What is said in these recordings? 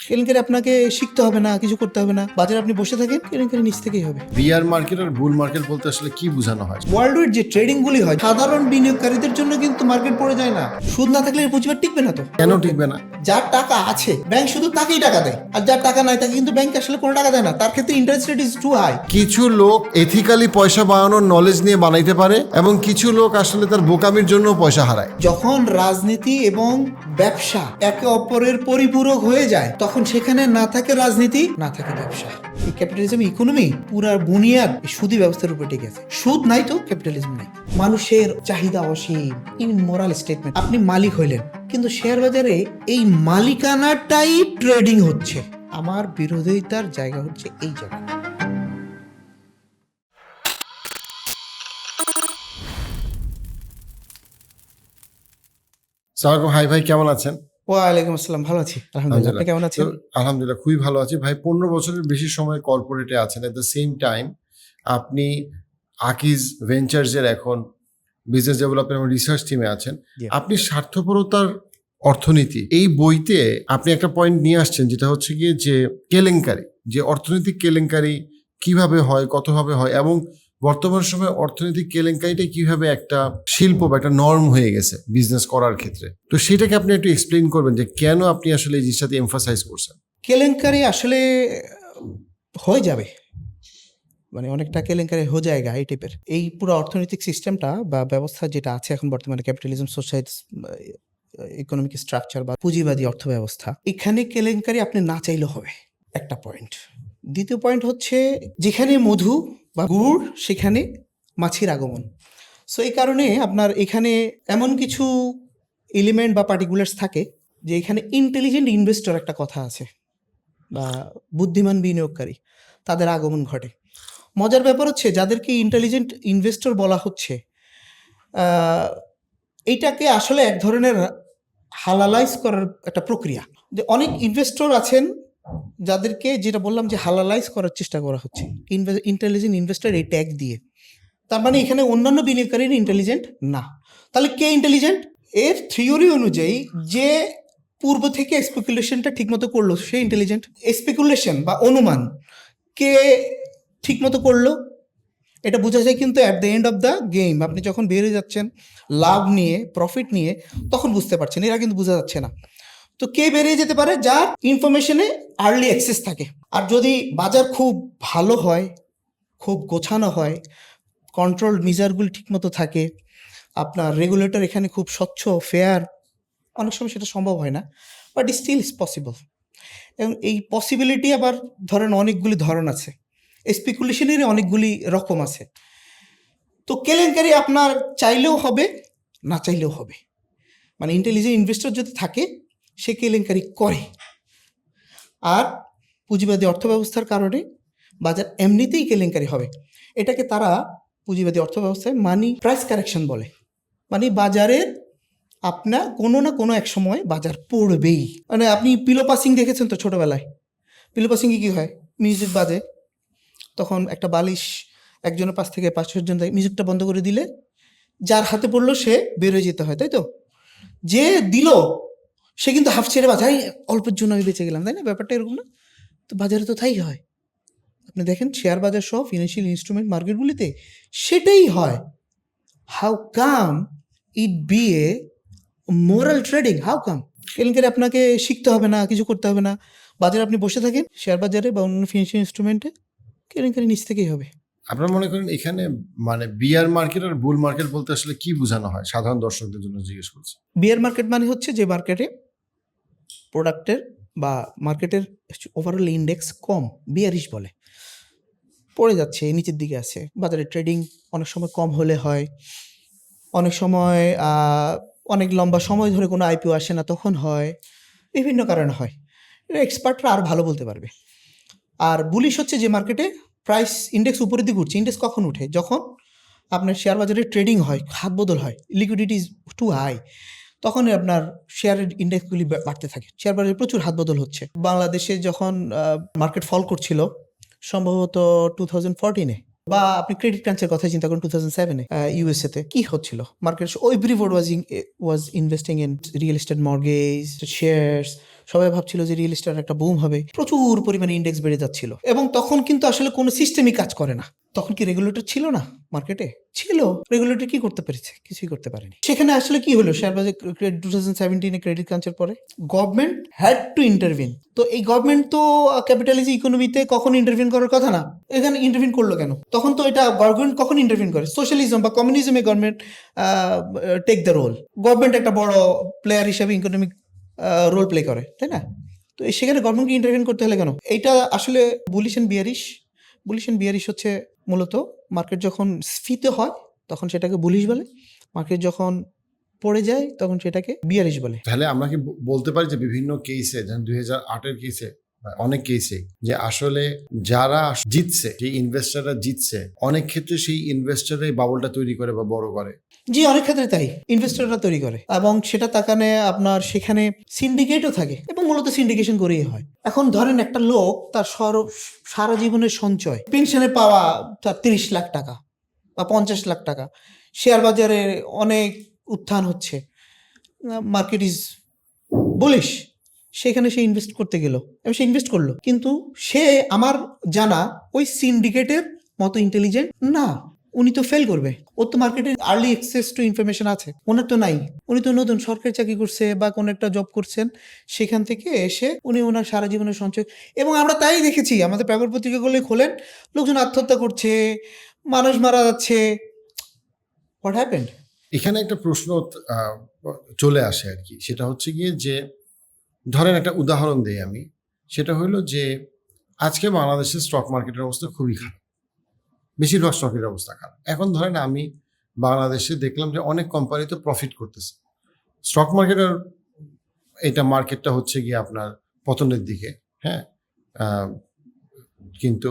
কেলেঙ্কারি আপনাকে শিখতে হবে না, কিছু করতে হবে না, বাজারে আপনি বসে থাকেন, কেলেঙ্কারি নিচ থেকেই হবে। বিয়ার মার্কেট আর বুল মার্কেট বলতে আসলে কি বোঝানো হয়? ওয়ার্ল্ড ওয়াইড যে ট্রেডিং গুলি হয় সাধারণ বিনিয়োগকারীদের জন্য কিন্তু মার্কেট পড়ে যায় না। সুদ না থাকলে এর পুঁজিবার টিকবে না তো। কেন টিকবে না? যার টাকা আছে ব্যাংক শুধু তাকেই টাকা দেয়, আর যার টাকা নাই তাকে কিন্তু ব্যাংক আসলে কোনো টাকা দেয় না। তার ক্ষেত্রে interest rate is too high. কিছু লোক এথিক্যালি পয়সা বানানোর নলেজ নিয়ে বানাইতে পারে এবং কিছু লোক আসলে তার বোকামির জন্য পয়সা হারায়। যখন রাজনীতি এবং ব্যবসা একে অপরের পরিপূরক হয়ে যায় তখন সেখানে না থাকে রাজনীতি, না থাকে ব্যবসা। এই ক্যাপিটালিজম ইকোনমি পুরা বুনিয়াদ সুদী ব্যবস্থার উপর টিকে আছে। সুদ নাই তো ক্যাপিটালিজম নাই। মানুষের চাহিদা অসীম, ইমোরাল স্টেটমেন্ট। আপনি মালিক হইলেন, কিন্তু শেয়ার বাজারে এই মালিকানাটাই ট্রেডিং হচ্ছে। আমার বিরোধিতার জায়গা হচ্ছে এই জায়গা। সালাম হাই ভাই, কেমন আছেন? ওয়ালাইকুম আসসালাম, ভালো আছি আলহামদুলিল্লাহ। আপনি কেমন আছেন? আলহামদুলিল্লাহ খুবই ভালো আছি ভাই। 15 বছরের বেশি সময় কর্পোরেটে আছেন, এট দ্য সেম টাইম আপনি আকিজ ভেঞ্চার্সের এখন বিজনেস ডেভেলপমেন্ট এবং রিসার্চ টিমে আছেন। Yeah. আপনি স্বার্থপরতার অর্থনীতি এই বইতে আপনি একটা পয়েন্ট নিয়ে আসছেন, যেটা হচ্ছে গিয়ে যে কেলেঙ্কারি, যে অর্থনৈতিক কেলেঙ্কারি কিভাবে হয়, কতভাবে হয়, এবং বর্তমান সময়ে অর্থনৈতিক কেলেঙ্কারিটা কিভাবে একটা শিল্প বা একটা নর্ম হয়ে গেছে বিজনেস করার ক্ষেত্রে। তো সেটাকে আপনি একটু এক্সপ্লেইন করবেন যে কেন আপনি আসলে এই জিনিসটাতে এমফাসাইজ করছেন। কেলেঙ্কারি আসলে হয়ে যাবে, মানে অনেকটা কেলেঙ্কারি হয়ে যায়গা এই টাইপের। এই পুরো অর্থনৈতিক সিস্টেমটা বা ব্যবস্থা যেটা আছে এখন বর্তমানে, ক্যাপিটালিজম সোসাইটি ইকোনমিক স্ট্রাকচার বা পুঁজিবাদী অর্থ ব্যবস্থা, এখানে কেলেঙ্কারি আপনি না চাইলেও হবে, একটা পয়েন্ট। দ্বিতীয় পয়েন্ট হচ্ছে যেখানে মধু বা গুড় সেখানে মাছির আগমন। সো এই কারণে আপনার এখানে এমন কিছু এলিমেন্ট বা পার্টিকুলার্স থাকে যে এখানে ইন্টেলিজেন্ট ইনভেস্টর একটা কথা আছে, বা বুদ্ধিমান বিনিয়োগকারী, তাদের আগমন ঘটে। মজার ব্যাপার হচ্ছে যাদেরকে ইন্টেলিজেন্ট ইনভেস্টর বলা হচ্ছে, এইটাকে আসলে এক ধরনের হালালাইজ করার একটা প্রক্রিয়া। যে অনেক ইনভেস্টর আছেন যাদেরকে, যেটা বললাম যে হালালাইজ করার চেষ্টা করা হচ্ছে ইন্টেলিজেন্ট ইনভেস্টর এই ট্যাগ দিয়ে। তার মানে এখানে অন্যান্য বিনিয়োগকারীরা ইন্টেলিজেন্ট না। তাহলে কে ইন্টেলিজেন্ট? এর থিওরি অনুযায়ী যে পূর্ব থেকে স্পেকুলেশনটা ঠিকমতো করলো সে ইন্টেলিজেন্ট। স্পেকুলেশন বা অনুমান কে ঠিকমতো করলো এটা বোঝা যায় কিন্তু at the end of the game. আপনি যখন বেরিয়ে যাচ্ছেন লাভ নিয়ে, প্রফিট নিয়ে, তখন বুঝতে পারছেন, এরা কিন্তু বোঝা যাচ্ছে না। তো কে বেরিয়ে যেতে পারে? যার ইনফরমেশনে আর্লি অ্যাক্সেস থাকে। আর যদি বাজার খুব ভালো হয়, খুব গোছানো হয়, কন্ট্রোল মেজারগুলি ঠিকমতো থাকে, আপনার রেগুলেটর এখানে খুব স্বচ্ছ, ফেয়ার, অনেক সময় সেটা সম্ভব হয় না, বাট স্টিল ইজ পসিবল। এবং এই পসিবিলিটি আবার ধরেন অনেকগুলি ধরন আছে, স্পেকুলেশনেরই অনেকগুলি রকম আছে। তো কেলেঙ্কারি আপনার চাইলেও হবে, না চাইলেও হবে। মানে ইন্টেলিজেন্ট ইনভেস্টর যদি থাকে সে কেলেঙ্কারি করে। আর পুঁজিবাদী অর্থব্যবস্থার কারণে বাজার এমনিতেই কেলেঙ্কারি হবে। এটাকে তারা পুঁজিবাদী অর্থব্যবস্থায় মানি প্রাইস কারেকশন বলে। মানে বাজারের আপনার কোনো না কোনো এক সময় বাজার পড়বেই। মানে আপনি পিলো পাসিং দেখেছেন তো ছোটোবেলায়? পিলো পাসিংয়ে কী হয়? মিউজিক বাজে, তখন একটা বালিশ একজনের পাশ থেকে 5-6 জন দেয়, মিউজিকটা বন্ধ করে দিলে যার হাতে পড়লো সে বেরোয় যেতে হয়, তাই তো? যে দিল সে কিন্তু হাফ ছেড়ে বাজায়, অল্পের জন্য আমি বেঁচে গেলাম, তাই না? ব্যাপারটা এরকম না? তো বাজারে তো তাই হয়। আপনি দেখেন শেয়ার বাজার সহ ফিনান্সিয়াল ইনস্ট্রুমেন্ট মার্কেটগুলিতে সেটাই হয়। How come it be a moral trading? How come? কেলেঙ্কারি আপনাকে শিখতে হবে না, কিছু করতে হবে না, বাজারে আপনি বসে থাকেন, শেয়ার বাজারে বা অন্য ফিনান্সিয়াল ইনস্ট্রুমেন্টে, কেলেঙ্কারি নিচ থেকেই হবে। আপনারা মনে করেন এখানে মানে বিয়ার মার্কেট আর বুল মার্কেট বলতে আসলে কি বোঝানো হয়? সাধারণ দর্শকদের জন্য জিজ্ঞেস করছি। বিয়ার মার্কেট মানে হচ্ছে যে মার্কেটে প্রোডাক্টের বা মার্কেটের ওভারঅল ইন্ডেক্স কম, বিয়ারিশ বলে, পড়ে যাচ্ছে, নিচের দিকে আছে। বাজারে ট্রেডিং অনেক সময় কম হলে হয়, অনেক সময় অনেক লম্বা সময় ধরে কোনো আইপিও আসে না তখন হয়, বিভিন্ন কারণে হয়। এটা এক্সপার্টরা আর ভালো বলতে পারবে। আর বুলিশ হচ্ছে যে মার্কেটে প্রাইস ইন্ডেক্স উপরের দিকে উঠছে। ইন্ডেক্স কখন উঠে? যখন আপনার শেয়ার বাজারে ট্রেডিং হয়, হাত বদল হয়, লিকুইডিটি ইজ টু হাই, তখন আপনার শেয়ারের ইন্ডেক্সগুলি বাড়তে থাকে। শেয়ার বাজারে প্রচুর হাত বদল হচ্ছে। বাংলাদেশে যখন মার্কেট ফল করছিল সম্ভবত 2014-এ, বা আপনি ক্রেডিট ক্রাঞ্চের কথা চিন্তা করুন 2007-এ, ইউএসএতে কী হচ্ছিল? Market everybody was investing in real estate, mortgage, shares, সবাই ভাবছিল যে রিয়েল এস্টেট একটা বুম হবে, প্রচুর পরিমাণে ইন্ডেক্স বেড়ে যাচ্ছিল, এবং তখন কিন্তু আসলে কোনো সিস্টেমই কাজ করে না। তখন কি রেগুলেটর ছিল না মার্কেটে? ছিল। রেগুলেটর কি করতে পেরেছে? কিছুই করতে পারেনি। সেখানে আসলে কি হলো, শেয়ার বাজার 2017 ক্রেডিট ক্রাঞ্চের পরে গভর্নমেন্ট হ্যাড টু ইন্টারভিন। তো এই গভর্নমেন্ট তো ক্যাপিটালিজম ইকোনমিতে কখন ইন্টারভিন করার কথা না, এখানে ইন্টারভিন করলো কেন? তখন তো এটা গভর্নমেন্ট কখন ইন্টারভিন করে? সোশ্যালিজম বা কমিউনিজমে government take the role. Government একটা বড় প্লেয়ার হিসেবে ইকোনমিক রোল প্লে করে, তাই না? তো সেখানে গভর্নমেন্টকে ইন্টারভিন করতে হলে কেন? এইটা আসলে বুলিশ এন্ড বিয়ারিশ হচ্ছে মূলত মার্কেট যখন স্ফীত হয় তখন সেটাকে বুলিশ বলে, মার্কেট যখন পড়ে যায় তখন সেটাকে বিয়ারিশ বলে। তাহলে আমরা কি বলতে পারি যে বিভিন্ন কেসে, যেমন 2008-এর কেসে, অনেক কেসে, যে আসলে যারা জিতছে, যে ইনভেস্টাররা জিতছে, অনেক ক্ষেত্রে সেই ইনভেস্টাররাই বাবলটা তৈরি করে বা বড় করে? জি, অনেক ক্ষেত্রে তাই ইনভেস্টররা তৈরি করে, এবং সেটা তাকানে আপনার সেখানে সিন্ডিকেটও থাকে, এবং মূলত সিন্ডিকেশন করেই হয়। এখন ধরেন একটা লোক তার সারা জীবনের সঞ্চয় পেনশনে পাওয়া তার 30 লাখ টাকা বা 50 লাখ টাকা, শেয়ার বাজারে অনেক উত্থান হচ্ছে, মার্কেট ইজ বুলিশ, সেখানে সে ইনভেস্ট করতে গেল এবং সে ইনভেস্ট করলো, কিন্তু সে আমার জানা ওই সিন্ডিকেটের মতো ইন্টেলিজেন্ট না। উনি তো ফেল করবে, ওর তো মার্কেটে আর্লি অ্যাক্সেস টু ইনফরমেশন আছে, ওনার তো নাই। উনি তো নতুন সরকারি চাকরি করছে বা কোনো একটা জব করছেন, সেখান থেকে এসে উনি ওনার সারা জীবনের সঞ্চয়, এবং আমরা তাই দেখেছি আমাদের পেপার পত্রিকাগুলো খোলেন, লোকজন আত্মহত্যা করছে, মানুষ মারা যাচ্ছে। What happened? এখানে একটা প্রশ্ন চলে আসে আর কি, সেটা হচ্ছে গিয়ে যে ধরেন একটা উদাহরণ দেই আমি, সেটা হলো যে আজকে বাংলাদেশের স্টক মার্কেটের অবস্থা খুবই খারাপ, বেশিরভাগ স্টকের অবস্থা খারাপ। এখন ধরেন আমি বাংলাদেশে দেখলাম যে অনেক কোম্পানি তো প্রফিট করতেছে, স্টক মার্কেটের মার্কেটটা হচ্ছে গিয়ে আপনার পতনের দিকে, হ্যাঁ, কিন্তু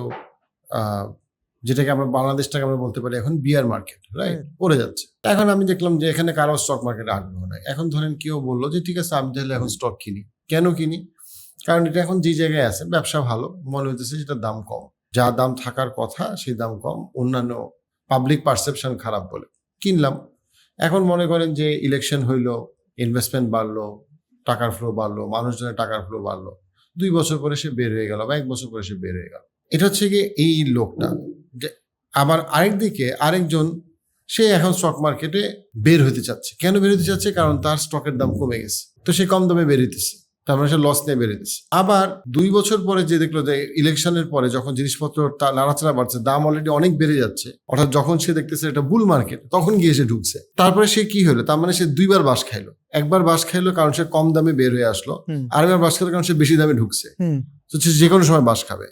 যেটাকে আমরা বাংলাদেশটাকে আমরা বলতে পারি এখন বিয়ার মার্কেট, রাইট, পড়ে যাচ্ছে। এখন আমি দেখলাম যে এখানে কারো স্টক মার্কেটে আগ্রহ নাই। এখন ধরেন কেউ বললো যে ঠিক আছে আমি তাহলে এখন স্টক কিনি। কেন কিনি? কারণ এটা এখন যে জায়গায় আছে ব্যবসা ভালো, মনে হইতেছে সেটার দাম কম, যা দাম থাকার কথা সেই দাম কম, অন্যান্য পাবলিক পারসেপশন খারাপ বলে কিনলাম। এখন মনে করেন যে ইলেকশন হইলো, ইনভেস্টমেন্ট বাড়লো, টাকার ফ্লো বাড়লো, মানুষজনের টাকার ফ্লো বাড়লো, 2 বছর পরে সে বের হয়ে গেল বা 1 বছর পরে সে বের হয়ে গেল। এটা হচ্ছে গিয়ে এই লোকটা। আবার আরেকদিকে আরেকজন, সে এখন স্টক মার্কেটে বের হতে চাচ্ছে। কেন বের হতে চাচ্ছে? কারণ তার স্টকের দাম কমে গেছে, তো সে কম দামে বের হইতেছে, তার মানে সে লস নিয়ে বের হইতেছে। আবার 2 বছর পরে যে দেখলো যে ইলেকশনের পরে যখন জিনিসপত্র নাড়াচাড়া বাড়ছে, দাম অলরেডি অনেক বেড়ে যাচ্ছে, অর্থাৎ যখন সে দেখতেছে এটা বুল মার্কেট, তখন গিয়ে সে ঢুকছে। তারপরে সে কি হলো? তার মানে সে 2 বার বাস খাইলো। একবার বাস খাইলো কারণ সে কম দামে বের হয়ে আসলো, আরেকবার বাস খাইলো কারণ সে বেশি দামে ঢুকছে। তো সে যে কোনো সময় বাস খাবে।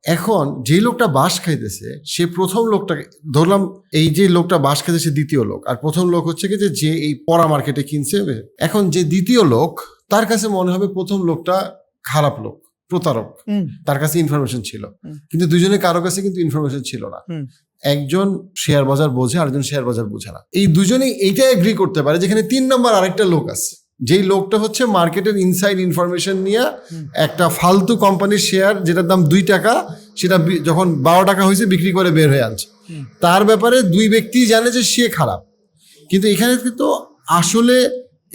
এখন যে লোকটা বাস খাইতেছে, সে প্রথম লোকটাকে ধরলাম, এই যে লোকটা বাস খাইতে সে দ্বিতীয় লোক, আর প্রথম লোক হচ্ছে কি যে এই পড়া মার্কেটে কিনছে। এখন যে দ্বিতীয় লোক, তার কাছে মনে হবে প্রথম লোকটা খারাপ লোক, প্রতারক, তার কাছে ইনফরমেশন ছিল, কিন্তু দুজনে কারো কাছে কিন্তু ইনফরমেশন ছিল না। একজন শেয়ার বাজার বোঝে, আরেকজন শেয়ার বাজার বোঝে না। এই দুজনেই এইটা এগ্রি করতে পারে যেখানে 3 নম্বর আরেকটা লোক আছে, যেই লোকটা হচ্ছে মার্কেটের ইনসাইড ইনফরমেশন নিয়ে একটা ফালতু কোম্পানির শেয়ার যেটার দাম 2 টাকা, সেটা যখন 12 টাকা হয়েছে বিক্রি করে বের হয়ে আনছে। তার ব্যাপারে 2 ব্যক্তি জানে যে সে খারাপ, কিন্তু এখানে কিন্তু আসলে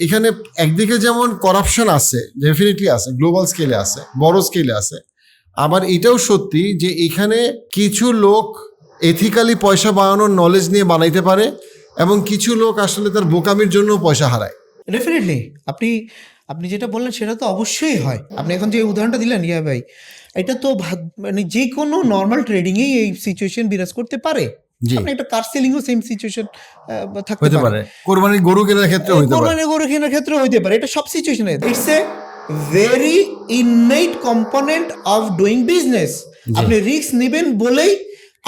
এখানে একদিকে যেমন করাপশন আছে, ডেফিনেটলি আছে, গ্লোবাল স্কেলে আছে, বড় স্কেলে আছে, আবার এটাও সত্যি যে এখানে কিছু লোক এথিক্যালি পয়সা বানানোর নলেজ নিয়ে বানাইতে পারে, এবং কিছু লোক আসলে তার বোকামির জন্য পয়সা হারায়। ডেফিনেটলি আপনি যেটা বললেন সেটা তো অবশ্যই হয়। আপনি এখন যে উদাহরণটা দিলেন ইয়া ভাই, এটা তো মানে যে কোনো নর্মাল ট্রেডিংয়েই এই সিচুয়েশন বিরাজ করতে পারে। আপনি একটা কার সেলিংও সেম সিচুয়েশন থাকতে পারে, কোরবানির গরু কেনার ক্ষেত্রে হইতে পারে, কোরবানির গরু কেনার ক্ষেত্রে হইতে পারে। এটা সব সিচুয়েশনে, it's a very innate component of doing business. আপনি রিস্ক নেবেন বলেই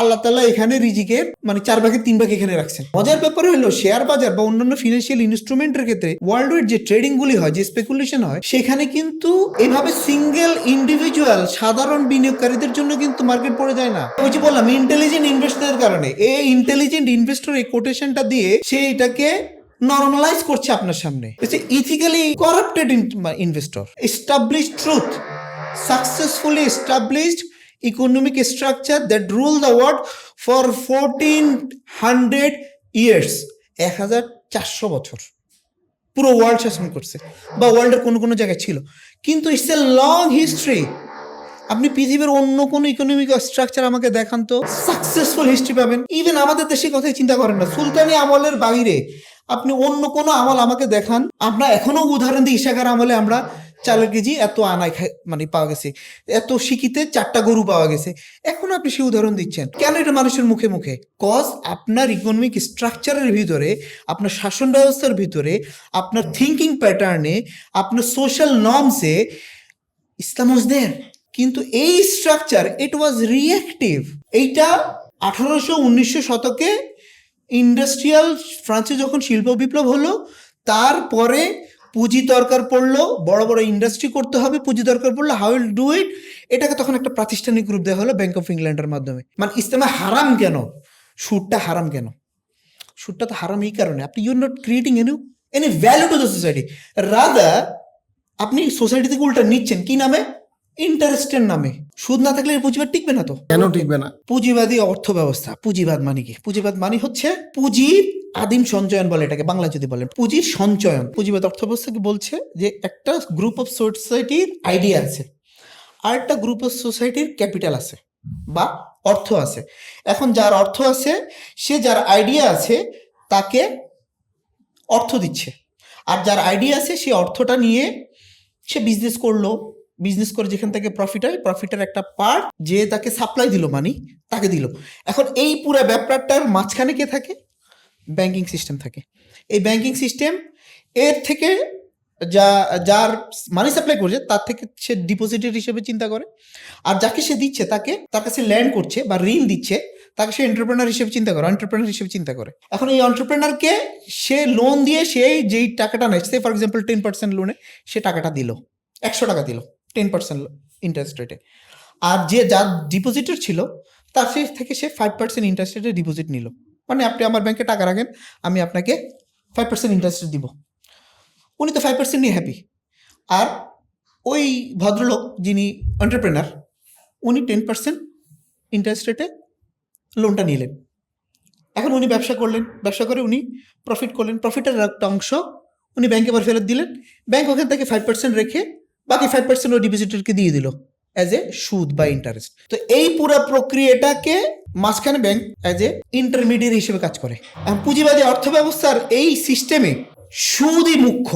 আল্লাহ তাআলা এখানে রিজিকের মানে 4 ভাগের 3 ভাগ এখানে রাখছেন। মজার ব্যাপার হলো শেয়ার বাজার বা অন্যান্য ফিনান্সিয়াল ইনস্ট্রুমেন্টের ক্ষেত্রে ওয়ার্ল্ড ওয়াইড যে ট্রেডিং গুলি হয়, যে স্পেকুলেশন হয়, সেখানে কিন্তু এইভাবে সিঙ্গেল ইন্ডিভিজুয়াল সাধারণ বিনিয়োগকারীদের জন্য কিন্তু মার্কেট পড়ে যায় না। ওই যে বললাম ইন্টেলিজেন্ট ইনভেস্টরের কারণে, এই ইন্টেলিজেন্ট ইনভেস্টর এই কোটেশনটা দিয়ে সে এটাকে নরমালাইজ করছে আপনার সামনে। Ethically corrupted investor, established truth, successfully established economic structure that rule the world for 1400 years, 1400 বছর। পুরো ওয়ার্ল্ড শাসন করছে বা ওয়ার্ল্ডের কোনো কোনো জায়গায় ছিল, কিন্তু ইটস এ লং হিস্ট্রি। আপনি পৃথিবীর অন্য কোনো ইকোনমিক স্ট্রাকচার আমাকে দেখান তো সাকসেসফুল হিস্ট্রি পাবেন। ইভেন আমাদের দেশের কথাই চিন্তা করেন না, সুলতানি আমলের বাইরে আপনি অন্য কোনো আমল আমাকে দেখান। আমরা এখনো উদাহরণ দিই, ইশাকার আমলে আমরা 4 কেজি এত আনায় মানে পাওয়া গেছে, এত শিকিতে 4টা গরু পাওয়া গেছে। এখন আপনি সেই উদাহরণ দিচ্ছেন কেন? এটা মানুষের মুখে মুখে। কজ আপনার ইকোনমিক স্ট্রাকচারের ভিতরে, আপনার শাসন ব্যবস্থার ভিতরে, আপনার থিঙ্কিং প্যাটার্নে, আপনার সোশ্যাল নর্মসে ইসলাম ওয়াজ দেয়ার। কিন্তু এই স্ট্রাকচার ইট ওয়াজ রিঅ্যাক্টিভ। এইটা 1800-1900 শতকে ইন্ডাস্ট্রিয়াল ফ্রান্সে যখন শিল্প বিপ্লব হলো, তারপরে পুঁজি দরকার পড়লো, বড় বড় ইন্ডাস্ট্রি করতে হবে, পুঁজি দরকার পড়লো, হাউ উইল ডু ইট, এটাকে তখন একটা প্রাতিষ্ঠানিক রূপ দেওয়া হলো ব্যাংক অফ ইংল্যান্ডের মাধ্যমে। মানে ইসলামে হারাম কেন? সুদটা হারাম কেন? সুদটা তো হারাম এই কারণে, আপনি your not creating any value to the society, rather আপনি সোসাইটি থেকে উল্টা নিচ্ছেন কি নামে? ইন্টারেস্টের নামে। সুদ না থাকলে পুঁজিবাদ টিকবে না তো। কেন টিকবে না? পুঁজিবাদী অর্থ ব্যবস্থা। পুঁজিবাদ মানে কি? পুঁজিবাদ মানে হচ্ছে পুঁজির আদিম সঞ্চয়ন বলে এটাকে, বাংলা যদি বলেন পুঁজির সঞ্চয়ন। পুঁজিবাদ অর্থ ব্যবস্থাকে বলছে যে একটা গ্রুপ অফ সোসাইটির আইডিয়া আছে, আর একটা গ্রুপ অফ সোসাইটির ক্যাপিটাল আছে বা অর্থ আছে। এখন যার অর্থ আছে, সে যার আইডিয়া আছে তাকে অর্থ দিচ্ছে, আর যার আইডিয়া আছে সে অর্থটা নিয়ে সে বিজনেস করলো, বিজনেস করে যেখান থেকে প্রফিট হয়, প্রফিটের একটা পার্ট যে তাকে সাপ্লাই দিল মানি, তাকে দিল। এখন এই পুরো ব্যাপারটার মাঝখানে কে থাকে? ব্যাংকিং সিস্টেম থাকে। এই ব্যাংকিং সিস্টেম এর থেকে যার মানি সাপ্লাই করছে তার থেকে সে ডিপোজিটের হিসেবে চিন্তা করে, আর যাকে সে দিচ্ছে তাকে, তার কাছে ল্যান্ড করছে বা ঋণ দিচ্ছে, তাকে সে এন্টারপ্রেনার হিসেবে চিন্তা করে, এন্টারপ্রেনার হিসেবে চিন্তা করে। এখন এই এন্টারপ্রেনারকে সে লোন দিয়ে সেই যেই টাকাটা নেয়, সে ফর এক্সাম্পল 10% লোনে সে টাকাটা দিল, 100 টাকা দিল 10% ইন্টারেস্ট রেটে, আর যে যার ডিপোজিটর ছিল তার থেকে সে 5% ইন্টারেস্ট রেটে ডিপোজিট নিল। মানে আপনি আমার ব্যাংকে টাকা রাখেন, আমি আপনাকে 5% ইন্টারেস্ট দিব। উনি তো 5% নিয়ে হ্যাপি। আর ওই ভদ্রলোক যিনি এন্টারপ্রেনার, উনি 10% ইন্টারেস্ট রেটে লোনটা নিলেন। এখন উনি ব্যবসা করলেন, ব্যবসা করে উনি প্রফিট করলেন, প্রফিটের একটা অংশ উনি ব্যাংকে আবার ফেরত দিলেন। ব্যাংক ওখান থেকে 5% রেখে বাকি 5% ওই ডিপোজিটরকে দিয়ে দিল অ্যাজ এ সুদ বা ইন্টারেস্ট। তো এই পুরো প্রক্রিয়াটাকে মাঝখানে ব্যাংক অ্যাজ এ ইন্টারমিডিয়েট হিসেবে কাজ করে। পুঁজিবাদী অর্থ ব্যবস্থার এই সিস্টেমে সুদই মুখ্য।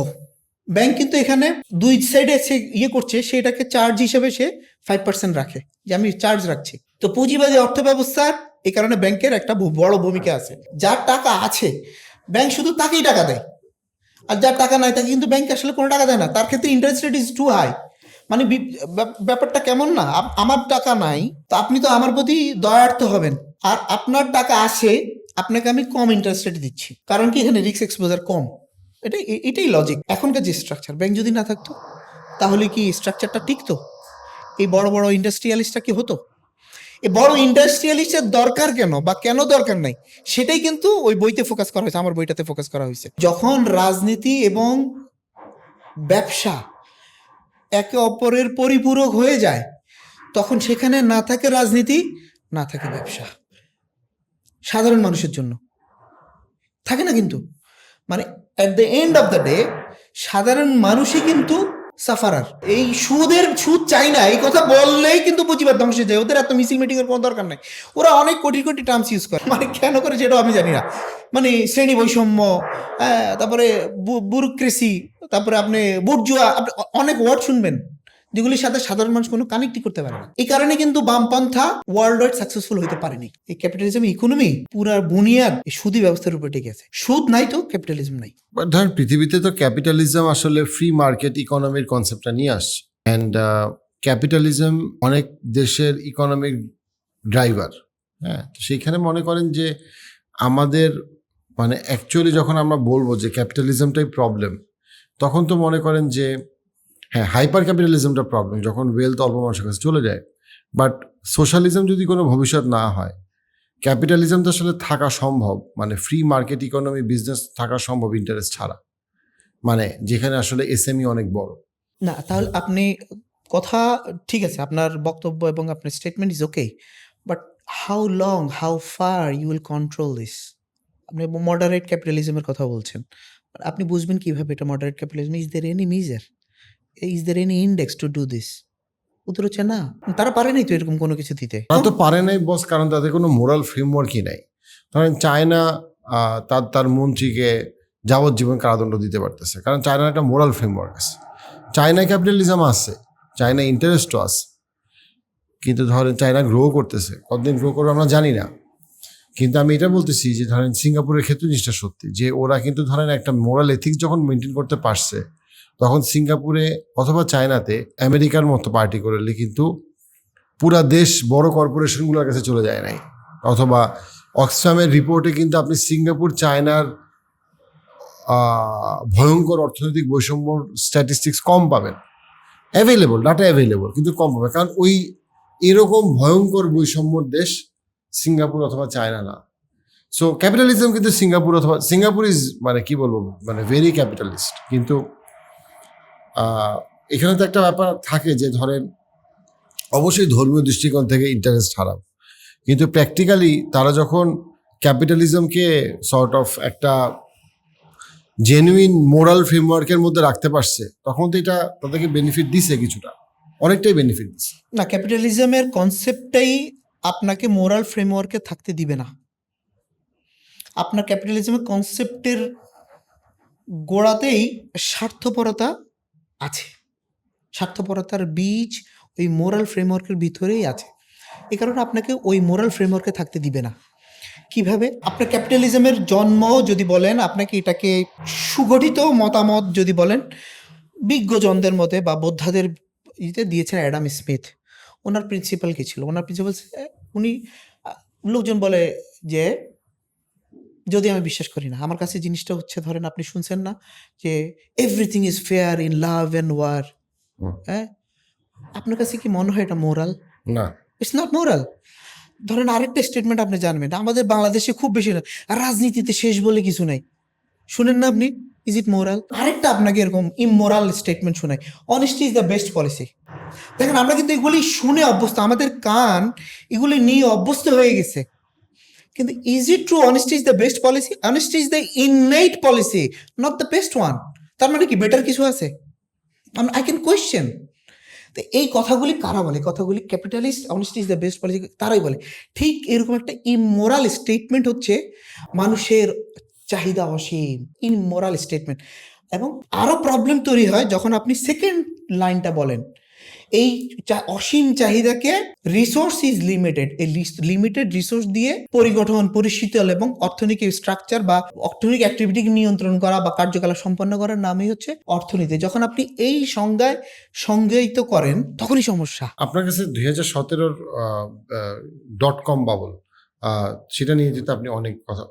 ব্যাংক কিন্তু এখানে দুই সাইডে সে করছে, সেটাকে চার্জ হিসেবে সে 5% রাখে, যে আমি চার্জ রাখছি। তো পুঁজিবাদী অর্থ ব্যবস্থার এই কারণে ব্যাংকের একটা বড় ভূমিকা আছে। যার টাকা আছে ব্যাংক শুধু তাকেই টাকা দেয়, আর যার টাকা নাই তাকে কিন্তু ব্যাংক আসলে কোনো টাকা দেয় না। তার ক্ষেত্রে interest rate is too high. মানে ব্যাপারটা কেমন না, আমার টাকা নাই তো আপনি তো আমার প্রতি দয়ার্থ হবেন, আর আপনার টাকা আসে আপনাকে আমি কম ইন্টারেস্ট রেট দিচ্ছি, কারণ কি এখানে রিস্ক এক্সপোজার কম। এটাই লজিক। এখনকার যে স্ট্রাকচার, ব্যাংক যদি না থাকতো তাহলে কি স্ট্রাকচারটা টিকতো? এই বড় বড় ইন্ডাস্ট্রিয়ালিস্টটা কি হতো? এই বড় ইন্ডাস্ট্রিয়ালিস্টের দরকার কেন বা কেন দরকার নাই, সেটাই কিন্তু ওই বইতে ফোকাস করা হয়েছে, আমার বইটাতে ফোকাস করা হয়েছে। যখন রাজনীতি এবং ব্যবসা একে অপরের পরিপূরক হয়ে যায়, তখন সেখানে না থাকে রাজনীতি, না থাকে ব্যবসা। সাধারণ মানুষের জন্য থাকে না কিন্তু, মানে at the end of the day সাধারণ মানুষই কিন্তু সাফারার। এই সুদ চাই না এই কথা বললেই কিন্তু পুঁজিবাদ ধ্বংস হয়ে যায়। ওদের এত মিছিল মিটিং এর কোনো দরকার নাই, ওরা অনেক কোটি কোটি টার্মস ইউজ করে, মানে কেন করে সেটাও আমি জানি না। মানে শ্রেণী বৈষম্য, তারপরে ব্যুরোক্রেসি, তারপরে আপনি বুর্জুয়া, আপনি অনেক ওয়ার্ড শুনবেন যেগুলির সাথে সাধারণ মানুষ কোনো কানেক্টই করতে পারে না। এই কারণে কিন্তু বামপন্থা ওয়ার্ল্ড ওয়াইড সাকসেসফুল হইতে পারেনি। এই ক্যাপিটালিজম ইকোনমি পুরা বুনিয়াদ এই সুদী ব্যবস্থার উপরে টিকে আছে। সুদ নাই তো ক্যাপিটালিজম নাই। ধরেন পৃথিবীতে তো ক্যাপিটালিজম আসলে ফ্রি মার্কেট ইকোনমির কনসেপ্টটা নিয়ে আসছে, অ্যান্ড ক্যাপিটালিজম অনেক দেশের ইকোনমিক ড্রাইভার। হ্যাঁ, তো সেইখানে মনে করেন যে আমাদের মানে অ্যাকচুয়ালি যখন আমরা বলবো যে ক্যাপিটালিজমটাই প্রবলেম, তখন তো মনে করেন যে হ্যাঁ হাইপার ক্যাপিটালিজমটা প্রবলেম, যখন ওয়েলথ অল্প মানুষের কাছে চলে যায়। বাট সোশ্যালিজম যদি কোনো ভবিষ্যৎ না হয়, ক্যাপিটালিজম তো আসলে থাকা সম্ভব, মানে ফ্রি মার্কেট ইকোনমি বিজনেস থাকা সম্ভব ইন্টারেস্ট ছাড়া, মানে যেখানে আসলে এসএমই অনেক বড়। না, তাহলে আপনি কথা ঠিক আছে, আপনার বক্তব্য এবং আপনার statement is okay, but how long, how far you will control this? আপনি মডারেট ক্যাপিটালিজমের কথা বলছেন, আপনি বুঝবেন কিভাবে এটা moderate capitalism? Is there any measure? Is there any index to do this? উত্তর হচ্ছে না। তারা পারে নাই তো এরকম কোনো কিছু দিতে। তারা তো পারে নাই বস, কারণ তাদের কোনো মোরাল ফ্রেমওয়ার্কই নাই। ধরেন চায়না তার মন্ত্রীকে যাবজ্জীবন কারাদণ্ড দিতে পারতেছে, কারণ চায়নার একটা মোরাল ফ্রেমওয়ার্ক আছে। চায়না ক্যাপিটালিজম আছে, চায়না ইন্টারেস্টও আছে, কিন্তু ধরেন চায়না গ্রো করতেছে, কতদিন গ্রো করবে আমরা জানি না। কিন্তু আমি এটা বলতেছি যে ধরেন সিঙ্গাপুরের ক্ষেত্রে জিনিসটা সত্যি, যে ওরা কিন্তু ধরেন একটা মোরাল এথিক্স যখন মেনটেন করতে পারছে, তখন সিঙ্গাপুরে অথবা চায়নাতে আমেরিকার মতো পার্টি করলে কিন্তু পুরা দেশ বড় কর্পোরেশনগুলোর কাছে চলে যায় নাই। অথবা অক্সফামের রিপোর্টে কিন্তু আপনি সিঙ্গাপুর চায়নার ভয়ঙ্কর অর্থনৈতিক বৈষম্য স্ট্যাটিস্টিক্স কম পাবেন, অ্যাভেলেবল, ডাটা অ্যাভেলেবল, কিন্তু কম পাবেন, কারণ ওই এরকম ভয়ঙ্কর বৈষম্যর দেশ সিঙ্গাপুর অথবা চায়না না। সো ক্যাপিটালিজম কিন্তু সিঙ্গাপুর ইজ মানে কি বলবো, মানে ভেরি ক্যাপিটালিস্ট। কিন্তু এখানে তো একটা ব্যাপার থাকে যে ধরেন অবশ্যই ধর্মীয় দৃষ্টিকোণ থেকে ইন্টারেস্ট হারাম, কিন্তু প্র্যাকটিক্যালি তারা যখন ক্যাপিটালিজমকে সর্ট অফ একটা জেনুইন মোরাল ফ্রেমওয়ার্কের মধ্যে রাখতে পারছে, তখন তো এটা তাদেরকে বেনিফিট দিছে, কিছুটা অনেকটাই বেনিফিট দিছে। না, ক্যাপিটালিজমের কনসেপ্টটাই আপনাকে মোরাল ফ্রেমওয়ার্কে থাকতে দিবে না। আপনার ক্যাপিটালিজমের কনসেপ্টের গোড়াতেই স্বার্থপরতা আছে। স্বার্থপরতার বীজ ওই মোরাল ফ্রেমওয়ার্কের ভিতরেই আছে। এই কারণে আপনাকে ওই মোরাল ফ্রেমওয়ার্কে থাকতে দিবে না। কিভাবে? আপনার ক্যাপিটালিজমের জন্ম যদি বলেন, আপনাকে এটাকে সুগঠিত মতামত যদি বলেন, বিজ্ঞজনদের মতে বা বোদ্ধাদের ইতে দিয়েছেন অ্যাডাম স্মিথ। ওনার প্রিন্সিপাল কী ছিল? ওনার প্রিন্সিপাল উনি লোকজন বলে যে, যদি আমি বিশ্বাস করি না, আমার কাছে জিনিসটা হচ্ছে, ধরেন আপনি শুনছেন না যে everything is fair in love and war. হ্যাঁ, আপনার কাছে কি মনে হয় এটা মোরাল? না, ইটস নট মোরাল। ধরেন আরেকটা স্টেটমেন্ট আপনি জানবেন, আমাদের বাংলাদেশে খুব বেশি না, রাজনীতিতে শেষ বলে কিছু নাই, শুনেন না আপনি? Is it moral? আরেকটা আপনাকে এরকম ইমোরাল স্টেটমেন্ট শোনায়, honesty is the best policy. দেখেন আমরা কিন্তু এগুলি শুনে অভ্যস্ত, আমাদের কান এগুলি নিয়ে অভ্যস্ত হয়ে গেছে। কিন্তু is it true honesty is the best policy? Honesty is the innate policy, not the best one. তার মানে কি বেটার কিছু আছে? I can question. তো এই কথাগুলি কারা বলে? কথাগুলি capitalist, honesty is the best policy তারাই বলে। ঠিক এরকম একটা ইমোরাল স্টেটমেন্ট হচ্ছে মানুষের চাহিদা অসীম, ইমোরাল স্টেটমেন্ট। এবং আরও প্রবলেম তৈরি হয় যখন আপনি সেকেন্ড লাইনটা বলেন, এই অসীম চাহিদাকে রিসোর্স ইজ লিমিটেড, এই লিমিটেড রিসোর্স দিয়ে পরিগঠন, পরিশীতল এবং অর্থনৈতিক স্ট্রাকচার বা অর্থনৈতিক অ্যাক্টিভিটিকে নিয়ন্ত্রণ করা বা কার্যকলাপ সম্পন্ন করার নামই হচ্ছে অর্থনীতি। যখন আপনি এই সংজ্ঞায় সংজ্ঞায়িত করেন, তখনই সমস্যা। আপনার কাছে 2017-র .com বাবল, সেটা নিয়ে যেতে আপনি অনেক কথা,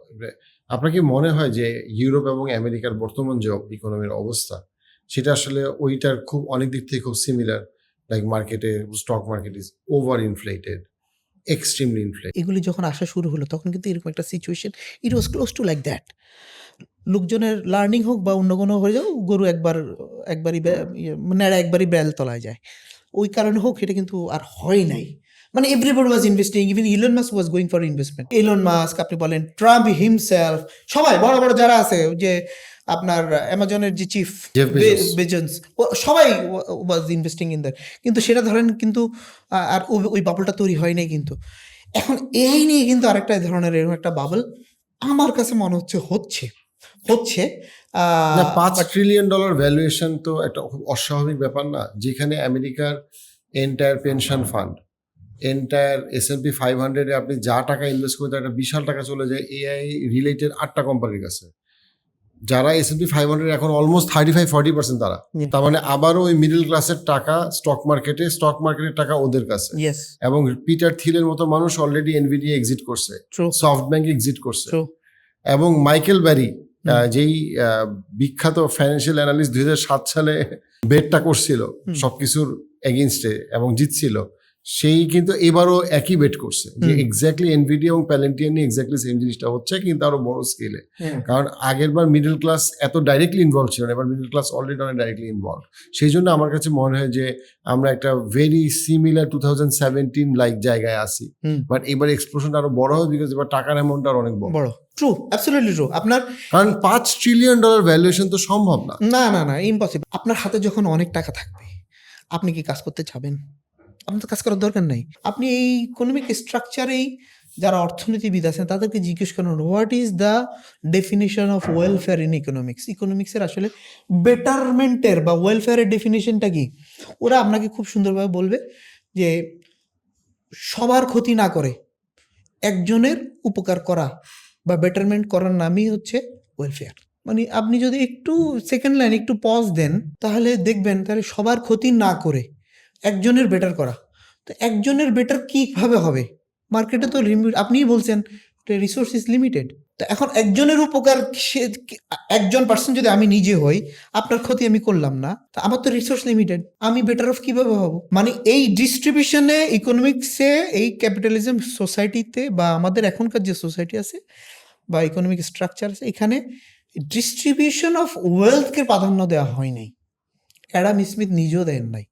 আপনার কি মনে হয় যে ইউরোপ এবং আমেরিকার বর্তমান যে ইকোনমির অবস্থা, সেটা আসলে ওইটার খুব অনেক দিক থেকে খুব সিমিলার? লাইক মার্কেটে, stock market is over inflated, extremely inflated. এগুলি যখন আসা শুরু হলো, তখন কিন্তু এরকম একটা situation, it was close to like that. লোকজনের লার্নিং হোক বা অন্য কোনো হয়ে যাও, গরু একবারই নেড়া একবারই বেল তলায় যায়, ওই কারণে হোক, এটা কিন্তু আর হয় নাই। মানে everybody was investing, even Elon Musk was going for investment. Elon Musk আপনি বলেন, ট্রাম্প হিমসেলফ, সবাই বড় বড় যারা আছে, যে আপনার অ্যামাজনের যে চিফ জেফ বেজোস। বেজন্স, সবাই ওয়াজ ইনভেস্টিং ইন দ্যাট। কিন্তু সেটা ধরেন কিন্তু আর ওই বাবলটা তৈরি হয় নাই। কিন্তু এখন এই নিয়ে কিন্তু আরেকটা ধরনের এরকম একটা বাবল আমার কাছে মনে হচ্ছে হচ্ছে। না, $5 ট্রিলিয়ন ভ্যালুয়েশন তো একটা খুব অস্বাভাবিক ব্যাপার না? যেখানে আমেরিকার entire pension fund, entire S&P 500-এ আপনি যা টাকা ইনভেস্ট করতে, একটা বিশাল টাকা চলে যায় এআই রিলেটেড 8টা কোম্পানির কাছে, যারা S&P 500 এখন অলমোস্ট 35-40% তারা। তার মানে আবারও ওই মিডল ক্লাসের টাকা স্টক মার্কেটের টাকা ওদের কাছে। ইয়েস, এবং পিটার থিলের মতো মানুষ অলরেডি এনভিডিয়া এক্সিট করছে, ট্রু, সফটব্যাংক এক্সিট করছে, ট্রু। এবং মাইকেল ব্যারি, যেই বিখ্যাত ফাইন্যান্সিয়াল অ্যানালিস্ট 2007 সালে বেটটা করছিল সবকিছুর এগেইনস্টে এবং জিতছিল, সেই কিন্তু এবারও একই বেট করছে যে এক্স্যাক্টলি এনভিডিয়া এবং প্যালেন্টিয়ার নিয়ে এক্স্যাক্টলি সেম জিনিসটা হচ্ছে, কিন্তু আরো বড় স্কেলে। কারণ আগের বার মিডল ক্লাস এত ডাইরেক্টলি ইনভলভ ছিল না, এবার মিডল ক্লাস অলরেডি অনেক ডাইরেক্টলি ইনভলভ। সেই জন্য আমার কাছে মনে হয় যে আমরা একটা ভেরি সিমিলার 2017 লাইক জায়গায় আসি, বাট এবার এক্সপ্লোশন আরো বড় হবে বিকজ এবার টাকার অ্যামাউন্ট আর অনেক বড়। True, absolutely true. আপনার কারণ $5 ট্রিলিয়ন ভ্যালুয়েশন তো সম্ভব না। না ইম্পসিবল। আপনার হাতে যখন অনেক টাকা থাকবে আপনি কি কাজ করতে চাবেন? আপনার তো কাজ করার দরকার নাই। আপনি এই ইকোনমিক স্ট্রাকচারেই যারা অর্থনীতিবিদ আছেন তাদেরকে জিজ্ঞেস করুন, what is the definition of welfare in economics? ইকোনমিক্সের আসলে বেটারমেন্টের বা ওয়েলফেয়ারের ডেফিনিশনটা কি? ওরা আপনাকে খুব সুন্দরভাবে বলবে যে সবার ক্ষতি না করে একজনের উপকার করা বা বেটারমেন্ট করার নামই হচ্ছে ওয়েলফেয়ার। মানে আপনি যদি একটু সেকেন্ড লাইন একটু পজ দেন তাহলে দেখবেন তাহলে সবার ক্ষতি না করে একজনের বেটার করা। তো একজনের বেটার কীভাবে হবে? মার্কেটে তো লিমিট, আপনিই বলছেন রিসোর্স ইজ লিমিটেড। তো এখন একজনের উপকার একজন পার্সন যদি আমি নিজে হই, আপনার ক্ষতি আমি করলাম না, তা আমার তো রিসোর্স লিমিটেড, আমি বেটার অফ কিভাবে হব? মানে এই ডিস্ট্রিবিউশনে ইকোনমিক্সে, এই ক্যাপিটালিজম সোসাইটিতে বা আমাদের এখনকার যে সোসাইটি আছে বা ইকোনমিক স্ট্রাকচার আছে, এখানে ডিস্ট্রিবিউশন অফ ওয়েলথকে প্রাধান্য দেওয়া হয় নাই। অ্যাডাম স্মিথ নিজেও দেন নাই,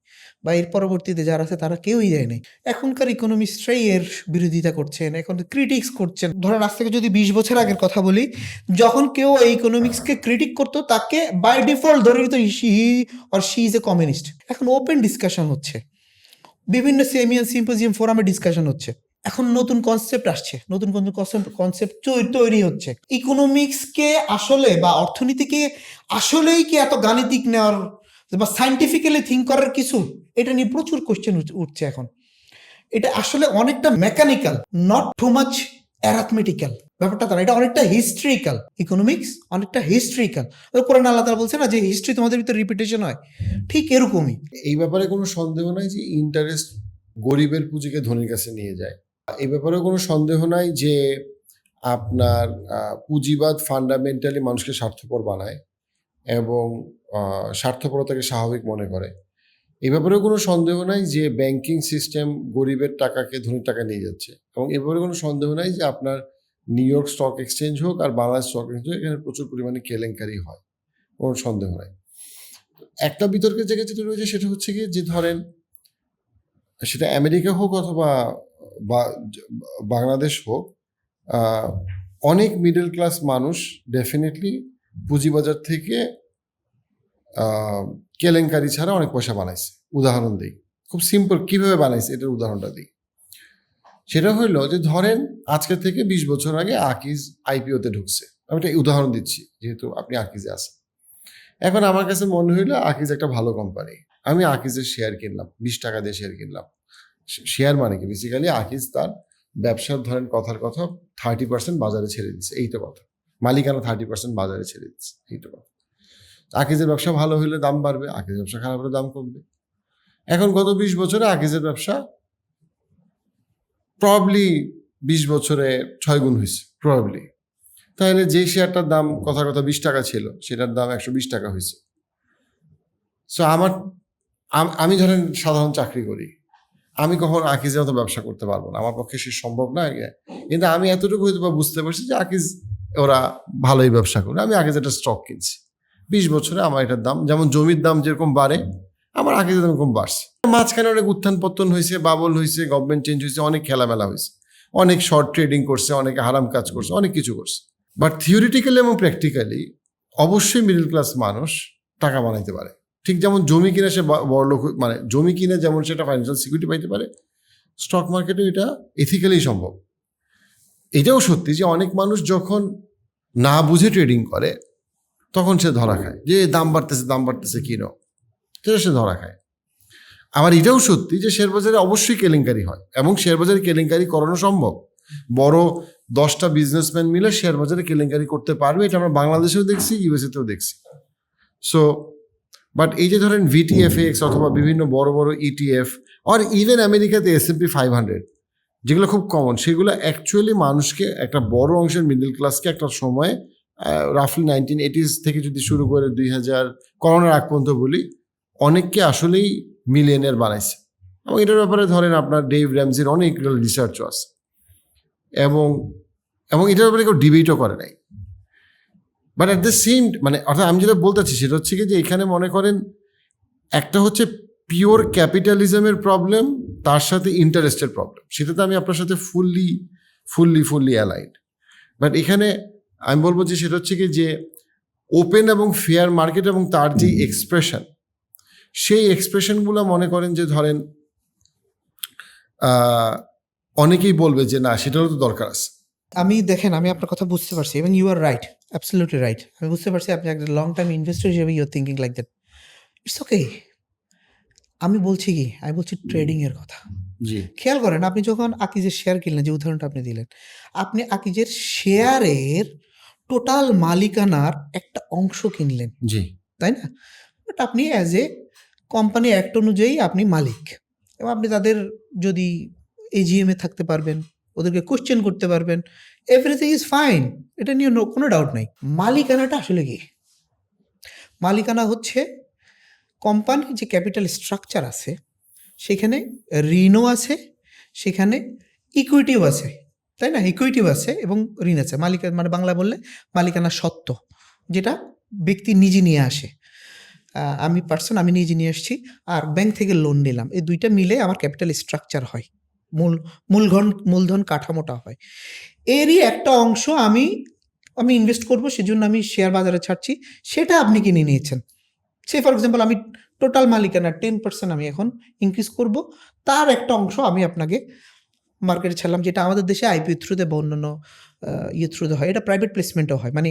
বা এর পরবর্তীতে যারা আছে তারা কেউই দেয় নাই। এখনকার ইকোনমিস্টরাই এর বিরোধিতা করছেন, এখন ক্রিটিক্স করছেন। ধরেন আজ থেকে যদি 20 বছর আগের কথা বলি, যখন কেউ এই ইকোনমিক্সকে ক্রিটিক করতো তাকে বাই ডিফল্ট ধরে নিত he or she is a communist. এখন ওপেন ডিসকাশন হচ্ছে, বিভিন্ন সেমিনার, সিম্পোজিয়াম, ফোরামে ডিসকাশন হচ্ছে। এখন নতুন কনসেপ্ট আসছে, নতুন কনসেপ্ট তৈরি হচ্ছে। ইকোনমিক্সকে আসলে বা অর্থনীতিকে আসলেই কি এত গাণিতিক নেওয়ার বা সাইন্টিফিক্যালি থিঙ্ক করার কিছু, এটা নিয়ে প্রচুর কোশ্চেন উঠছে এখন। এটা আসলে অনেকটা মেকানিক্যাল, নট টু মাচ অ্যারাথমেটিক্যাল ব্যাপারটা তারা। এটা অনেকটা হিস্ট্রিক্যাল, ইকোনমিক্স অনেকটা হিস্ট্রিক্যাল। কোরআন আল্লাহ তাআলা বলছে না যে হিস্ট্রি তোমাদের ভিতরে রিপিটেশন হয়, ঠিক এরকমই। এই ব্যাপারে কোনো সন্দেহ নাই যে ইন্টারেস্ট গরিবের পুঁজিকে ধনীর কাছে নিয়ে যায়। এই ব্যাপারে কোনো সন্দেহ নাই যে আপনার পুঁজিবাদ ফান্ডামেন্টালি মানুষকে স্বার্থপর বানায় এবং স্বার্থপরতাকে স্বাভাবিক মনে করে। এই ব্যাপারেও কোনো সন্দেহ নাই যে ব্যাংকিং সিস্টেম গরিবের টাকাকে ধনীর টাকা নিয়ে যাচ্ছে, এবং এ ব্যাপারে কোনো সন্দেহ নাই যে আপনার নিউ ইয়র্ক স্টক এক্সচেঞ্জ হোক আর বাংলাদেশ স্টক এক্সচেঞ্জ হোক, এখানে প্রচুর পরিমাণে কেলেঙ্কারি হয়, কোনো সন্দেহ নাই। একটা বিতর্কের জায়গা যেটা রয়েছে সেটা হচ্ছে কি, যে ধরেন সেটা আমেরিকা হোক অথবা বাংলাদেশ হোক, অনেক মিডল ক্লাস মানুষ ডেফিনেটলি পুঁজিবাজার থেকে কেলেঙ্কারি ছাড়া অনেক পয়সা বানাইছে। উদাহরণ দিই, খুব সিম্পল কিভাবে বানাইছে এটার উদাহরণটা দিই। সেটা হইলো যে ধরেন আজকে থেকে 20 বছর আগে আকিজ আইপিওতে ঢুকছে, আমি একটা উদাহরণ দিচ্ছি যেহেতু আপনি আকিজে আছেন। এখন আমার কাছে মনে হইলো আকিজ একটা ভালো কোম্পানি, আমি আকিজের শেয়ার কিনলাম, 20 টাকা দিয়ে শেয়ার কিনলাম। শেয়ার মানে কি, বেসিক্যালি আকিজ তার ব্যবসার ধরেন কথার কথা 30% বাজারে ছেড়ে দিচ্ছে, এইটা কথা। মালিকানা 30% বাজারে ছেড়ে দিচ্ছে, এইটা কথা। আকিজের ব্যবসা ভালো হইলে দাম বাড়বে, আকিজের ব্যবসা খারাপ হলে দাম কমবে। এখন গত 20 বছরে আকিজের ব্যবসা প্রবাবলি 20 বছরে 6 গুণ হয়েছে, প্রবাবলি। তাহলে যে শেয়ারটার দাম কথার কথা 20 টাকা ছিল, সেটার দাম 120 টাকা হয়েছে। সো আমি ধরেন সাধারণ চাকরি করি, আমি কখন আকিজের মতো ব্যবসা করতে পারবো না, আমার পক্ষে সে সম্ভব না। কিন্তু আমি এতটুকু হয়তো বুঝতে পারছি যে আকিজ ওরা ভালোই ব্যবসা করে। আমি আকিজ একটা স্টক কিনছি, 20 বছরে আমার এটার দাম, যেমন জমির দাম যেরকম বাড়ে আমার আকিজের দাম এরকম বাড়ছে। মাঝখানে অনেক উত্থান পতন হয়েছে, বাবল হয়েছে, গভর্নমেন্ট চেঞ্জ হয়েছে, অনেক খেলামেলা হয়েছে, অনেক শর্ট ট্রেডিং করছে, অনেকে হারাম কাজ করছে, অনেক কিছু করছে। বাট থিওরিটিক্যালি এবং প্র্যাকটিক্যালি অবশ্যই মিডল ক্লাস মানুষ টাকা বানাইতে পারে। ঠিক যেমন জমি কিনে সে বড় লোক, মানে জমি কিনে যেমন সেটা ফাইন্যান্সিয়াল সিকিউরিটি পাইতে পারে, স্টক মার্কেটেও এটা এথিক্যালি সম্ভব। এটাও সত্যি যে অনেক মানুষ যখন না বুঝে ট্রেডিং করে তখন সে ধরা খায়, যে দাম বাড়তেছে কিনো, সেটা সে ধরা খায়। আবার এটাও সত্যি যে শেয়ার বাজারে অবশ্যই কেলেঙ্কারি হয়, এবং শেয়ার বাজারে কেলেঙ্কারি করানো সম্ভব। বড় 10টা বিজনেসম্যান মিলে শেয়ার বাজারে কেলেঙ্কারি করতে পারবে, এটা আমরা বাংলাদেশেও দেখছি, ইউএসএতেও দেখছি। সো বাট এই যে ধরেন VTFX অথবা বিভিন্ন বড় বড় ETF আর ইভেন আমেরিকাতে S&P 500, যেগুলো খুব কমন, সেগুলো অ্যাকচুয়ালি মানুষকে, একটা বড় অংশের মিডল ক্লাসকে একটা সময় রাফলি 1980s থেকে যদি শুরু করে 2000 করোনার আগ পর্যন্ত বলি, অনেককে আসলেই মিলিয়নিয়ার বানাইছে। এবং এটার ব্যাপারে ধরেন আপনার ডেভ র্যামজির অনেক রিসার্চও আছে, এবং এটার ব্যাপারে কেউ ডিবেটও করে নাই। বাট অ্যাট দ্য সেম মানে অর্থাৎ আমি যেটা বলতে চাচ্ছি সেটা হচ্ছে কি যে এখানে মনে করেন একটা হচ্ছে পিওর ক্যাপিটালিজমের প্রবলেম, তার সাথে ইন্টারেস্টের প্রবলেম, সেটাতে আমি আপনার সাথে ফুললি অ্যালাইড। বাট এখানে আমি বলবো যে সেটা হচ্ছে কি যে ওপেন এবং ফেয়ার মার্কেট এবং তার যে এক্সপ্রেশন, সেই এক্সপ্রেশনগুলো মনে করেন যে ধরেন অনেকেই বলবে যে না সেটারও তো দরকার আছে। আমি দেখেন, আমি আপনার কথা বুঝতে পারছি এবং you are right, absolutely right. আমি বুঝতে পারছি আপনি একটা লং টাইম ইনভেস্টর হিসেবে you are thinking like that. It's okay. আমি বলছি কি, আমি বলছি ট্রেডিং এর কথা। জি খেয়াল করেন, আপনি যখন আকিজের শেয়ার কিনলেন, যে উদাহরণটা আপনি দিলেন, আপনি আকিজের শেয়ারের টোটাল মালিকানার একটা অংশ কিনলেন, জি তাই না? বাট আপনি অ্যাজ এ কোম্পানি অ্যাক্ট অনুযায়ী আপনি মালিক, এবং আপনি তাদের যদি এজিএমে থাকতে পারবেন, ওদেরকে কোশ্চেন করতে পারবেন, এভরিথিং ইজ ফাইন, এটা নিয়ে কোনো ডাউট নাই। মালিকানাটা আসলে কি? মালিকানা হচ্ছে কোম্পানির যে ক্যাপিটাল স্ট্রাকচার আছে, সেখানে ঋণও আছে, সেখানে ইকুইটিও আছে, তাই না? ইকুইটিও আছে এবং ঋণ আছে। মালিকানা মানে বাংলা বললে মালিকানা সত্ত্ব, যেটা ব্যক্তি নিজে নিয়ে আসে। আমি নিজে নিয়ে আসছি, আর ব্যাংক থেকে লোন নিলাম, এই দুইটা মিলে আমার ক্যাপিটাল স্ট্রাকচার হয়, মূলধন কাঠামোটা হয়। এরই একটা অংশ আমি ইনভেস্ট করব, সেজন্য আমি শেয়ার বাজারে ছাড়ছি, সেটা আপনি কিনে নিয়েছেন। সে ফর এক্সাম্পল আমি টোটাল মালিকানা 10% আমি এখন ইনক্রিজ করব, তার একটা অংশ আমি আপনাকে মার্কেটে ছাড়লাম, যেটা আমাদের দেশে আইপিও থ্রুতে বা অন্যান্য থ্রুতে হয়। এটা প্রাইভেট প্লেসমেন্টও হয়, মানে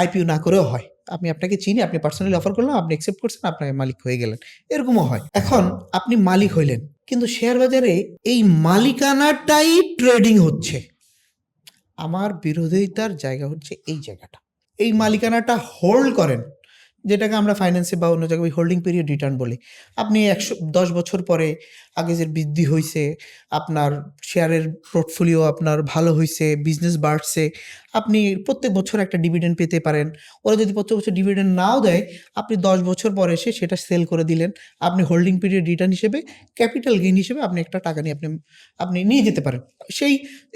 আইপিও না করেও হয়। আমি আপনাকে চিনি, আপনি পার্সোনালি অফার করলাম, আপনি অ্যাকসেপ্ট করছেন, আপনার মালিক হয়ে গেলেন, এরকমও হয়। এখন আপনি মালিক হইলেন, কিন্তু শেয়ার বাজারে এই মালিকানাটাই ট্রেডিং হচ্ছে। আমার বিরোধিতার জায়গা হচ্ছে এই জায়গাটা। এই মালিকানাটা হোল্ড করেন, যেটাকে আমরা ফাইন্যান্সে বা অন্য জায়গায় হোল্ডিং পিরিয়ড রিটার্ন বলি। আপনি 10 বছর পরে আগে যে বৃদ্ধি হয়েছে, আপনার শেয়ারের পোর্টফোলিও আপনার ভালো হয়েছে, বিজনেস বাড়ছে, আপনি প্রত্যেক বছর একটা ডিভিডেন্ড পেতে পারেন। ওরা যদি প্রত্যেক বছর ডিভিডেন্ড নাও দেয়, আপনি 10 বছর পরে এসে সেটা সেল করে দিলেন, আপনি হোল্ডিং পিরিয়ড রিটার্ন হিসেবে, ক্যাপিটাল গেইন হিসেবে আপনি একটা টাকা নিয়ে আপনি নিয়ে যেতে পারেন।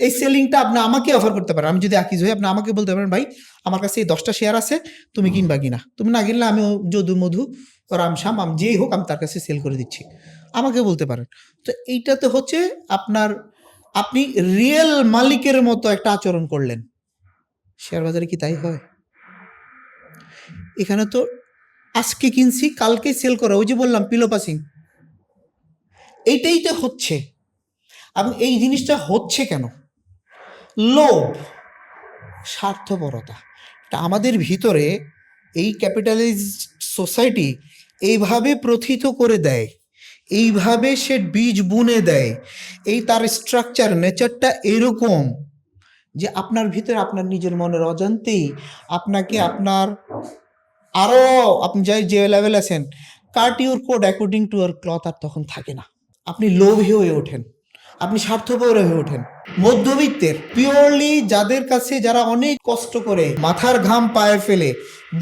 এই সেলিংটা আপনি আমাকে অফার করতে পারেন। আমি যদি আকিজ হই, আপনি আমাকে বলতে পারেন, ভাই আমার কাছে এই 10টা শেয়ার আছে, তুমি কিনবা কিনা? তুমি না কিনলে আমি যদু মধু রামশ্যাম যেই হোক আমি তার কাছে সেল করে দিচ্ছি, আমাকে বলতে পারেন। তো এইটাতে হচ্ছে আপনি রিয়েল মালিকের মতো একটা আচরণ করলেন। শেয়ার বাজারে কি তাই হয়? এখানে তো আজকে কিনছি কালকে সেল করা, ওই যে বললাম পিলো পাসিং, এইটাই তো হচ্ছে। এবং এই জিনিসটা হচ্ছে কেন? লোভ, স্বার্থপরতা। এটা আমাদের ভিতরে এই ক্যাপিটালিস্ট সোসাইটি এইভাবে প্রথিত করে দেয়, এইভাবে সে বীজ বুনে দেয়, তার স্ট্রাকচার নেচারটা এরকম যে আপনার ভিতরে আপনার নিজের মনের অজান্তেই আপনাকে আরও আপনি যে লেভেল আছেন, cut your coat according to your cloth আর তখন থাকে না। আপনি লোভী হয়ে ওঠেন, আপনি স্বার্থপর হয়ে ওঠেন। মধ্যবিত্তের পিওরলি যারা অনেক কষ্ট করে মাথার ঘাম পায়ে ফেলে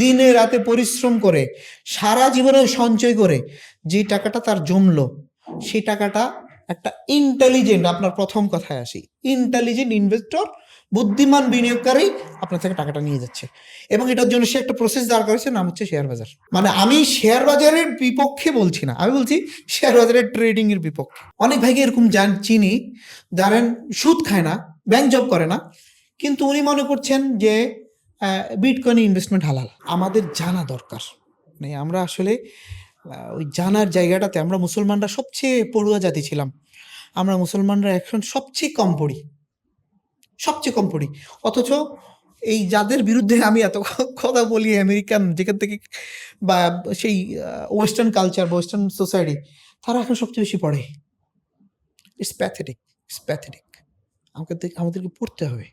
দিনে রাতে পরিশ্রম করে সারা জীবনে সঞ্চয় করে যে টাকাটা তার জমলো, সেই টাকাটা একটা ইন্টেলিজেন্ট, আপনার প্রথম কথায় আসি, ইন্টেলিজেন্ট ইনভেস্টর, বুদ্ধিমান বিনিয়োগকারী আপনার থেকে টাকাটা নিয়ে যাচ্ছে, এবং এটার জন্য সে একটা প্রসেস দাঁড় করেছে, নাম হচ্ছে শেয়ার বাজার। মানে আমি শেয়ার বাজারের বিপক্ষে বলছি না, আমি বলছি শেয়ার বাজারের ট্রেডিং এর বিপক্ষে। অনেক ভাইকে এরকম চিনি, যারা সুদ খায় না, ব্যাংক জব করে না, কিন্তু উনি মনে করছেন যে বিটকয়েনে ইনভেস্টমেন্ট হালাল। আমাদের জানা দরকার, মানে আমরা আসলে ওই জানার জায়গাটাতে, আমরা মুসলমানরা সবচেয়ে পড়ুয়া জাতি ছিলাম, আমরা মুসলমানরা এখন সবচেয়ে কম পড়ি, অথচ এই যাদের বিরুদ্ধে আমি এত কথা বলি, আমেরিকান যেখান থেকে বা সেই ওয়েস্টার্ন কালচার বা ওয়েস্টার্ন সোসাইটি, তারা এখন সবচেয়ে বেশি পড়ে। It's pathetic. আমাদেরকে পড়তে হবে,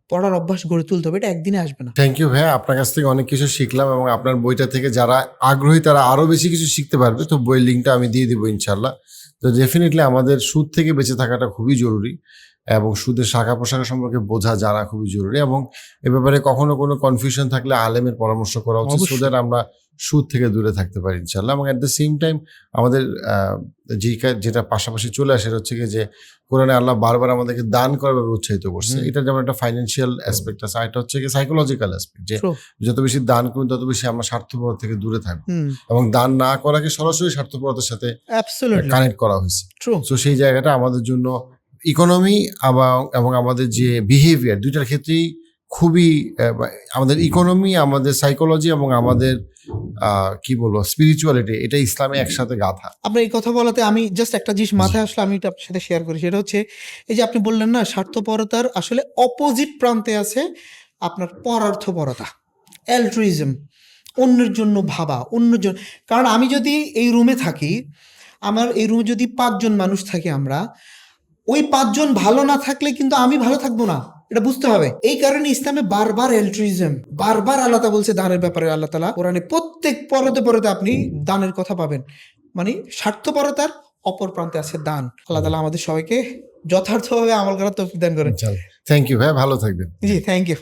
পড়ার অভ্যাস গড়ে তুলতে হবে, এটা একদিনে আসবে না। থ্যাংক ইউ ভাইয়া, আপনার কাছ থেকে অনেক কিছু শিখলাম, এবং আপনার বইটা থেকে যারা আগ্রহী তারা আরও বেশি কিছু শিখতে পারবে। তো বইয়ের লিঙ্কটা আমি দিয়ে দিব ইনশাল্লাহ। তো ডেফিনেটলি আমাদের সুদ থেকে বেঁচে থাকাটা খুবই জরুরি, এবং সুদের শাখা প্রশাখা সম্পর্কে বোঝা জানা খুবই জরুরি, এবং এ ব্যাপারে কখনো কোনো কনফিউশন থাকলে আলেমের পরামর্শ করা উচিত, অবশ্যই। সুদের আমরা সুদ থেকে দূরে থাকতে পারি ইনশাল্লাহ। এবং অ্যাট দ্য সেম টাইম আমাদের যেটা পাশাপাশি চলে আসে সেটা হচ্ছে কি যে কোরআনে আল্লাহ বারবার আমাদেরকে দান করার ব্যাপারে উৎসাহিত করছে। এটা যেমন একটা ফাইন্যান্সিয়াল অ্যাসপেক্ট আছে, আর এটা হচ্ছে কি সাইকোলজিক্যাল অ্যাসপেক্ট, যে True. যত বেশি দান করবেন তত বেশি আমরা স্বার্থপরতা থেকে দূরে থাকবো। হুম, এবং দান না করাকে সরাসরি স্বার্থপরতার সাথে absolutely কানেক্ট করা হয়েছে। true. সো সেই জায়গাটা আমাদের জন্য ইকোনমি এবং আমাদের যে বিহেভিয়ার দুইটার ক্ষেত্রেই খুবই আমাদের ইকোনমি, আমাদের সাইকোলজি এবং আমাদের কি বলবো স্পিরিচুয়ালিটি, এটা ইসলামে একসাথে গাঁথা। আপনার এই কথা বলাতে আমি জাস্ট একটা জিনিস মাথায় আসলে আমি এটা আপনার সাথে শেয়ার করি, সেটা হচ্ছে এই যে আপনি বললেন না স্বার্থপরতার আসলে অপোজিট প্রান্তে আছে আপনার পরার্থপরতা, অ্যালট্রুইজম, অন্যের জন্য ভাবা, অন্যের জন্য। কারণ আমি যদি এই রুমে থাকি, আমার এই রুমে যদি 5 জন মানুষ থাকি, আমরা ওই 5 জন ভালো না থাকলে কিন্তু আমি ভালো থাকবো না, এটা বুঝতে হবে। এই কারণে ইসলামে বারবার অ্যালট্রুইজম, বারবার আল্লাহ তাআলা বলছে দানের ব্যাপারে। আল্লাহ তাআলা কোরআনে প্রত্যেক পরতে আপনি দানের কথা পাবেন, মানে স্বার্থপরতার অপর প্রান্তে আছে দান। আল্লাহ তাআলা আমাদের সবাইকে যথার্থভাবে আমল করার তৌফিক দান করেন। থ্যাংক ইউ ভাই, ভালো থাকবেন। জি, থ্যাংক ইউ।